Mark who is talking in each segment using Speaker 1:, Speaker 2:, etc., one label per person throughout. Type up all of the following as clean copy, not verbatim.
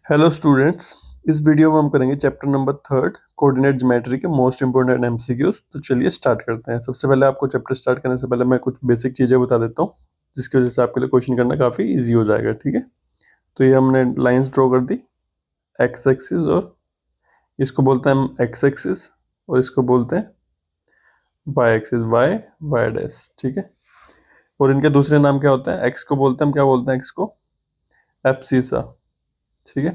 Speaker 1: Hello students. इस video में हम करेंगे chapter number third coordinate geometry के मोस्ट इंपोर्टेंट एमसीक्यूज। तो चलिए स्टार्ट करते हैं। सबसे पहले आपको चैप्टर स्टार्ट करने से पहले मैं कुछ बेसिक चीजें बता देता हूँ जिसकी वजह से आपके लिए क्वेश्चन करना काफी इजी हो जाएगा। ठीक है, तो ये हमने लाइंस ड्रॉ कर दी, एक्स एक्सिस, और इसको बोलते हैं हम एक्स एक्सिस, और इसको बोलते हैं Y axis, Y Y dash. ठीक है, और इनके दूसरे नाम क्या होते हैं? एक्स को बोलते हैं हम, क्या बोलते हैं एक्स को? एब्सिसा। ठीक है,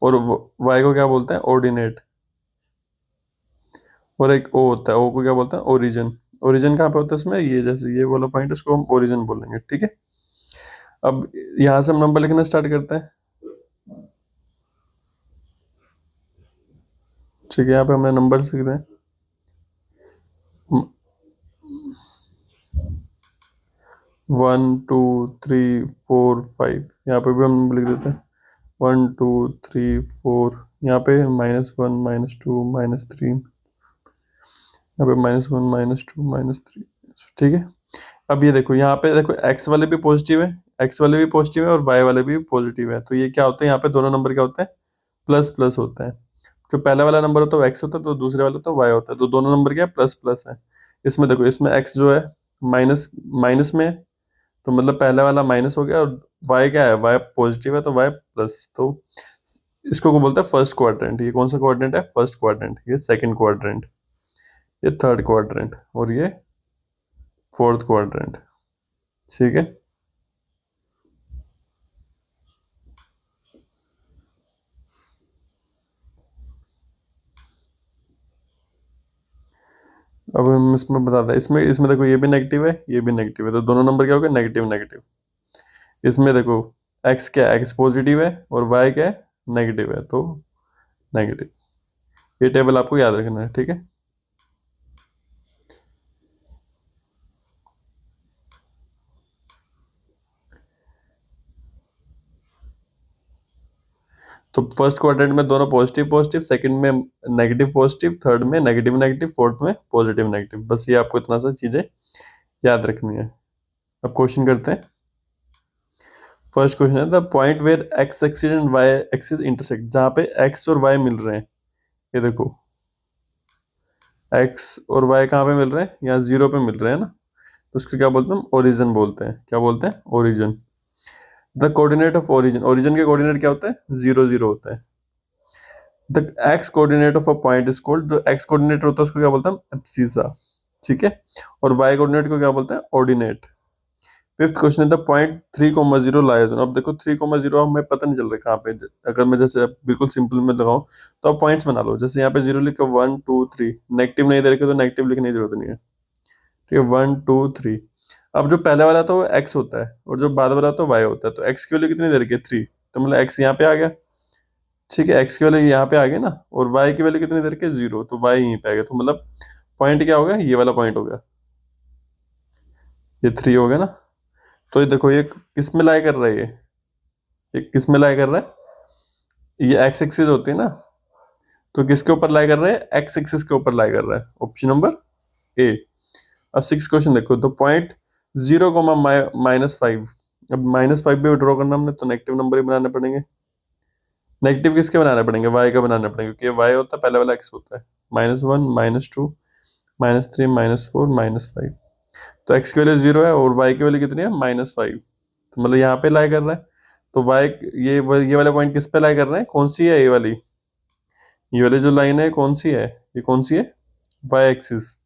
Speaker 1: और वाई को क्या बोलते हैं? ऑर्डिनेट। और एक ओ होता है, ओ को क्या बोलते हैं? ओरिजिन। ओरिजिन कहाँ पे होता है इसमें? ये जैसे ये वाला पॉइंट, इसको हम ओरिजिन बोलेंगे। ठीक है, अब यहाँ से हम नंबर लिखना स्टार्ट करते हैं। ठीक है, यहाँ पे हमने नंबर लिख रहे हैं 1 2 3 4 5। यहाँ पे भी हम नंबर लिख देते हैं 1 2 3 4। यहाँ पे -1 -2 -3, यहाँ पे -1 -2 -3। ठीक है, अब ये देखो, यहाँ पे देखो एक्स वाले भी पॉजिटिव है, एक्स वाले भी पॉजिटिव है, और वाई वाले भी पॉजिटिव है। तो ये क्या होते हैं? यहाँ पे दोनों नंबर क्या होते हैं? प्लस प्लस होते हैं। जो पहले वाला नंबर होता है वो एक्स होता है, तो दूसरे वाला तो वाई होता है। तो दोनों नंबर क्या है? प्लस प्लस है। इसमें देखो, इसमें एक्स जो है माइनस माइनस में है, तो मतलब पहले वाला माइनस हो गया, और वाई क्या है? वाई पॉजिटिव है, तो वाई प्लस। तो इसको को बोलते हैं फर्स्ट क्वाड्रेंट। ये कौन सा क्वाड्रेंट है? First quadrant. ये सेकंड क्वाड्रेंट, ये थर्ड क्वाड्रेंट, और ये फोर्थ क्वाड्रेंट। ठीक है, अब हम इसमें बताते हैं। इसमें इसमें देखो, ये भी नेगेटिव है, ये भी नेगेटिव है, तो दोनों नंबर क्या हो गए? Negative negative. इसमें देखो, एक्स क्या है? एक्स पॉजिटिव है, और वाई क्या है? नेगेटिव है, तो नेगेटिव। ये टेबल आपको याद रखना है। ठीक है, तो फर्स्ट क्वाड्रेंट में दोनों पॉजिटिव पॉजिटिव, सेकंड में नेगेटिव पॉजिटिव, थर्ड में नेगेटिव नेगेटिव, फोर्थ में पॉजिटिव नेगेटिव। बस ये आपको इतना सा चीजें याद रखनी है। अब क्वेश्चन करते हैं। फर्स्ट क्वेश्चन है the point where x axis and y axis intersect. जहाँ पे एक्स और वाई मिल रहे हैं, ये देखो, एक्स और वाई कहाँ पे मिल रहे हैं? यहाँ जीरो पे मिल रहे हैं ना, तो उसको क्या बोलते हैं? हम ओरिजिन बोलते हैं। क्या बोलते हैं? Origin. The coordinate of origin. Origin के कोऑर्डिनेट क्या होता है? 0 0 होता है। The x coordinate of a point is called. जो एक्स कोऑर्डिनेट होता है उसको क्या बोलते हैं? एब्सिसा। ठीक है, और वाई कोऑर्डिनेट को क्या बोलते हैं? ऑर्डिनेट। फिफ्थ क्वेश्चन है द पॉइंट 3 0 लाइज ऑन। अब देखो 3 0 हमें पता नहीं चल रहा है कहाँ पे। अगर मैं जैसे बिल्कुल सिंपल में लगाऊं, तो आप पॉइंट्स बना लो। जैसे यहाँ पे 0 लिखो, 1 2 3, नेगेटिव नहीं दे रखे तो नेगेटिव लिखने की जरूरत नहीं है। ठीक है, 1 2 3। अब जो पहले वाला था वो एक्स होता है, और जो बाद वाला तो वाई होता है। तो एक्स की वैल्यू कितनी दे रखी है? 3, तो मतलब एक्स यहाँ पे आ गया। ठीक है, एक्स की वैल्यू यहाँ पे आ गई ना, और वाई की वैल्यू कितनी दे रखी है? 0, तो वाई यहीं पे आ गया। तो मतलब पॉइंट क्या हो गया? ये वाला पॉइंट हो गया, ये 3 हो गया ना। तो ये देखो, ये किस में लाई कर रहा है? ये किस में लाई कर रहा है? ये एक्स एक्सिस होती है ना, तो किसके ऊपर लाई कर रहा है? एक्स एक्सिस के ऊपर लाई कर रहा है। Option number A. अब सिक्स क्वेश्चन देखो, तो पॉइंट 0 - -5। अब -5 भी ड्रॉ करना हमने, तो नेगेटिव नंबर ही बनाने पड़ेंगे। नेगेटिव किसके बनाने पड़ेंगे? वाई का बनाने पड़ेंगे, क्योंकि ये वाई होता है, पहले वाला एक्स होता है। -1 -2 -3 -4 -5। तो एक्स की वैल्यू 0 है, और वाई की वैल्यू कितनी है? -5। तो मतलब यहाँ पे लाई कर रहा है। तो वाई, ये वाला पॉइंट किस पे लाई कर रहे हैं? कौन सी है ये वाली? ये वाली जो लाइन है कौन सी है? ये कौन सी है? Y axis.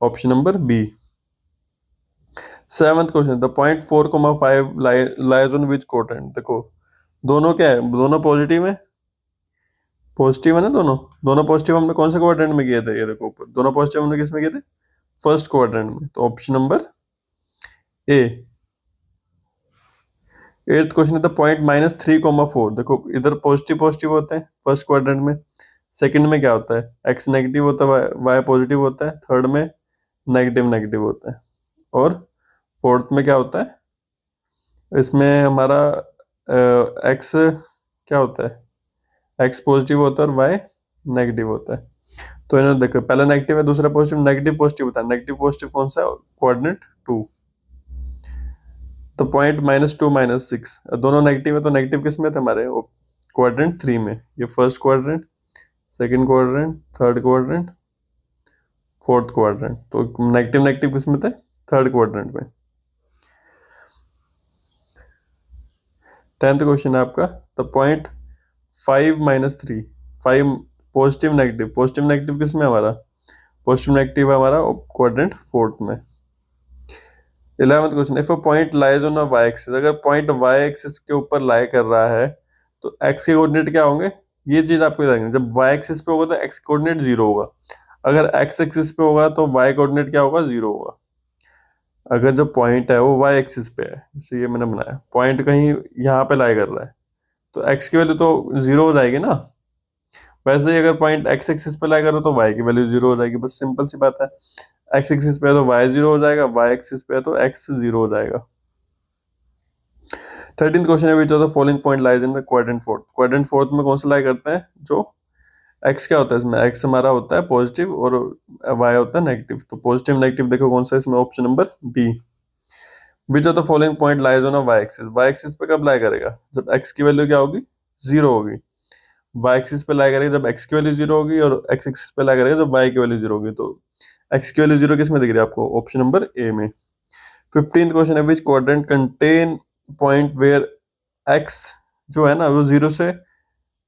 Speaker 1: Option number B. Seventh question, the point 4 5 lies on which quadrant. देखो, दोनों क्या है? दोनों पॉजिटिव है, पॉजिटिव है ना दोनों। दोनों पॉजिटिव हमने कौन से क्वाड्रेंट में किए थे? ये देखो ऊपर, दोनों पॉजिटिव हमने किस में किए थे? फर्स्ट क्वाड्रेंट में। तो option number A. Eighth question है द पॉइंट -3 4। देखो, इधर पॉजिटिव पॉजिटिव होते हैं फर्स्ट क्वाड्रेंट में, सेकंड में क्या होता है? एक्स नेगेटिव होता है, वाई पॉजिटिव होता है, थर्ड में नेगेटिव नेगेटिव होता है, और फोर्थ में क्या होता है? इसमें हमारा एक्स क्या होता है? एक्स पॉजिटिव होता है, और वाई नेगेटिव होता है। तो इन्होंने देखो, पहला नेगेटिव है, दूसरा पॉजिटिव। नेगेटिव पॉजिटिव होता है, नेगेटिव पॉजिटिव कौन सा है? कोऑर्डिनेट 2। तो पॉइंट -2 -6, दोनों नेगेटिव है, तो नेगेटिव किस में थे हमारे? क्वाड्रेंट 3 में, ये first quadrant, second quadrant, third quadrant, fourth quadrant. तो नेगेटिव नेगेटिव किस में थे? थर्ड क्वाड्रेंट में। 10th क्वेश्चन है आपका, the point 5 minus 3, 5 positive negative किस में हमारा? पॉजिटिव नेगेटिव है हमारा क्वाड्रेंट फोर्थ में। 11th question, if a point lies on a Y axis, अगर पॉइंट वाई एक्सिस के ऊपर लाई कर रहा है तो एक्स के कोऑर्डिनेट क्या होंगे? ये चीज आपको याद रखनी है, जब वाई एक्सिस पे होगा तो एक्स कोऑर्डिनेट 0 होगा, अगर एक्स एक्सिस पे होगा तो वाई कोऑर्डिनेट क्या होगा? 0 होगा। अगर जो पॉइंट है वो वाई एक्सिस पे है, जैसे ये मैंने बनाया पॉइंट कहीं यहाँ पे लाई कर रहा है, तो एक्स की वैल्यू तो 0 हो जाएगी ना। वैसे ही अगर पॉइंट एक्स एक्सिस पे लाई कर रहा है तो वाई की वैल्यू 0 हो जाएगी, बस सिंपल सी बात है। एक्स एक्सिस पे है तो वाई 0 हो जाएगा, वाई एक्सिस पे है तो एक्स 0 हो जाएगा। 13th क्वेश्चन है, विच of the following point lies in the quadrant fourth, quadrant fourth में कौन सा लाई करते हैं? जो एक्स क्या होता है इसमें, एक्स हमारा होता है पॉजिटिव और वाई होता है नेगेटिव, तो पॉजिटिव नेगेटिव देखो कौन सा है इसमें, option number B. Which of the following point lies on a Y axis, Y axis पे कब लाई करेगा? जब एक्स की वैल्यू क्या होगी? 0 होगी। वाई एक्सिस पे लाई करेगा जब एक्स की वैल्यू 0 होगी, और एक्स एक्सिस पे लाई करेगा जब वाई की वैल्यू 0 होगी। तो एक्स की वैल्यू 0 किस में दिख रही है आपको? ऑप्शन नंबर ए में। 15th क्वेश्चन है, which quadrant contain point where X जो है ना वो 0 से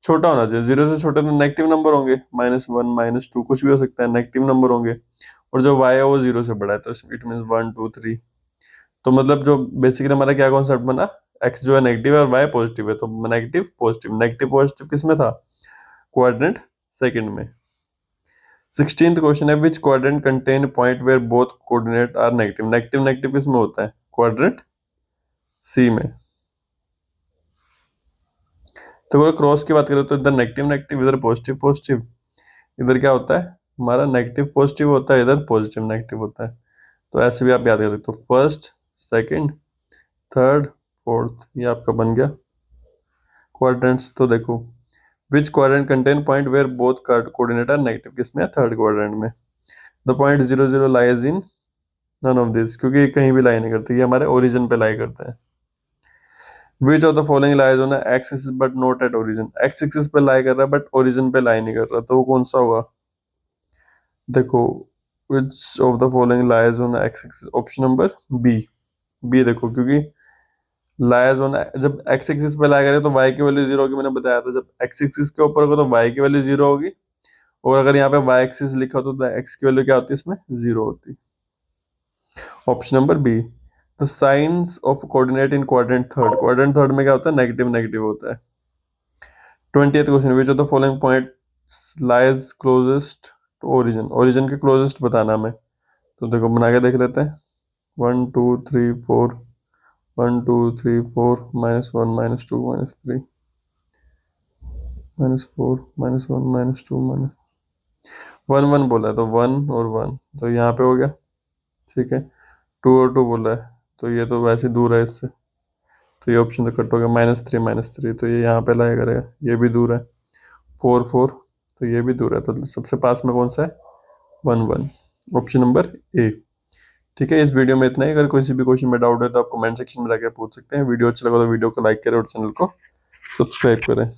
Speaker 1: छोटा होना चाहिए। 0 से छोटे तो नेगेटिव नंबर होंगे, -1 -2 कुछ भी हो सकता है, नेगेटिव नंबर होंगे, और जो y है वो 0 से बड़ा है, तो इट मीन 1 2 3। तो मतलब जो बेसिकली हमारा क्या कॉन्सेप्ट बना, x जो है नेगेटिव है और y पॉजिटिव है, तो नेगेटिव पॉजिटिव किस में था? क्वाड्रेंट सेकंड में। 16th क्वेश्चन है, which quadrant contain point where both coordinate are negative, negative negative किस में होता है? क्वाड्रेंट सी में। तो अगर क्रॉस की बात करें तो इधर नेगेटिव नेगेटिव, इधर पॉजिटिव पॉजिटिव, इधर क्या होता है हमारा नेगेटिव पॉजिटिव होता है, इधर पॉजिटिव नेगेटिव होता है। तो ऐसे भी आप याद कर सकते हो, फर्स्ट सेकंड थर्ड फोर्थ, ये आपका बन गया क्वाड्रेंट्स। तो देखो, which quadrant contain point where both coordinate are negative, किसमें? थर्ड क्वाड्रेंट में। The point 0 0 lies in none of this, क्योंकि ये कहीं भी लाई नहीं करते, ये हमारे ओरिजिन पे लाई करते हैं। विच of the following lies on X axis but not at origin, x axis पे लाई कर रहा है बट ओरिजिन पे लाई नहीं कर रहा, तो वो कौन सा होगा? देखो, which of the following lies on X axis, option number B. B देखो, क्योंकि लाइज ऑन, जब एक्स एक्सिस पे लाई करें तो वाई की वैल्यू 0 होगी, मैंने बताया था। जब एक्स एक्सिस के ऊपर होगा तो वाई की वैल्यू 0 होगी, और अगर यहाँ पे वाई एक्सिस लिखा हो तो एक्स की वैल्यू क्या होती है इसमें? 0 होती। Option number B. The signs of coordinate in quadrant third में क्या होता है? नेगेटिव नेगेटिव होता है। 20th question, which of the following point lies closest to origin, origin के क्लोजेस्ट बताना हमें। तो देखो बना के देख लेते हैं, 1 2 3 4, 1 2 3 4, -1 -2 -3, -4 -1 -2 1 1 बोला है तो 1 और 1, तो यहाँ पे हो गया, ठीक है। 2 और 2 बोला है, तो ये तो वैसे दूर है इससे, तो ये ऑप्शन तो कट हो गया। -3 तो ये यहाँ पे लाया करेगा, ये भी दूर है। 4 4, तो ये भी दूर है, तो सबसे पास में कौन सा है? 1 1, ऑप्शन नंबर ए। ठीक है, इस वीडियो में इतना ही। अगर कोई भी क्वेश्चन में डाउट है तो आप कमेंट सेक्शन में जाकर पूछ सकते हैं। वीडियो अच्छा लगा तो वीडियो को लाइक करें और चैनल को सब्सक्राइब करें।